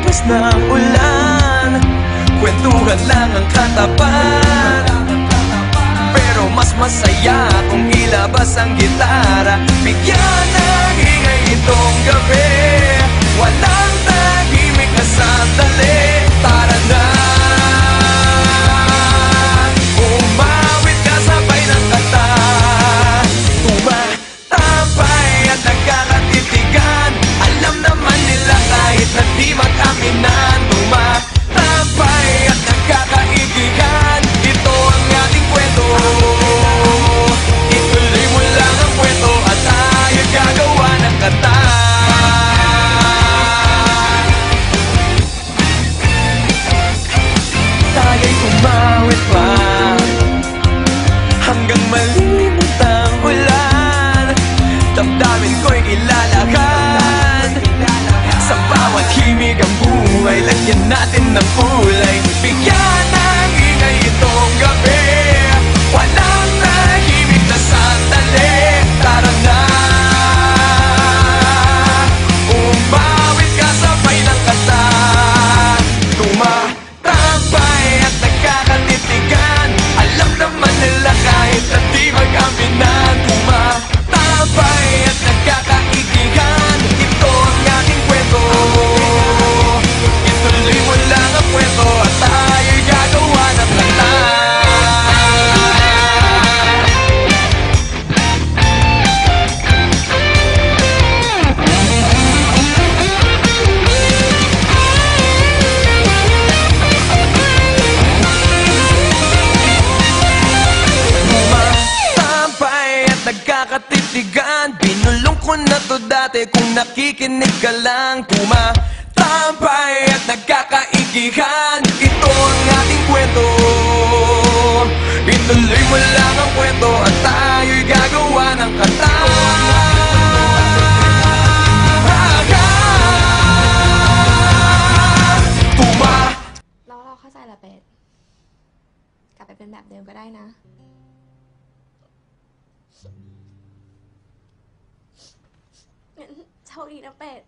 lumipas na ang ulan, kwentuhan lang ang katapat. Pero mas masaya kung ilabas ang gitara, bigyan ng ingay itong gabi. Walang tahimik na sandali. Tara na, umawit ka sabay ng kanta. Tumatambay at nagkakatitigan, alam naman nila kahit na di mag-aminan. Tumatambay at nagkakaigigan, ito ang ating kwento. Ituloy mo lang ang kwento at tayo gagawa ng kanta. Tayo'y umawit pa hanggang malimot ang ulan. Damdamin ko'y ilalakad, sa bawat himig ang buhay, lagyan natin ng kulay. Bigyan ng ingay itong gabi, walang tahimik na sandali. Tara na, umawit ka sabay ng kanta. Tumatambay at nagkakatitigan, alam naman nila kahit na di mag-aminan. Tumatambay at nagkakaigigan, ito ang ating kwento. Ituloy mo lang ang kwento at tayo'y gagawa ng kanta. Tumatambay at nagkakatitigan, binulong ko na to dati kung nakikinig ka lang. Tumatambay at nagkakaigihan, ito ang ating kwento. Ituloy mo lang ang kwento at tayo'y gagawa ng kanta. Tumatambay เราเข้าใจละเป็ดกลับไปเป็นแบบเดิมก็ได้นะงั้นโชคดีนะเป็ด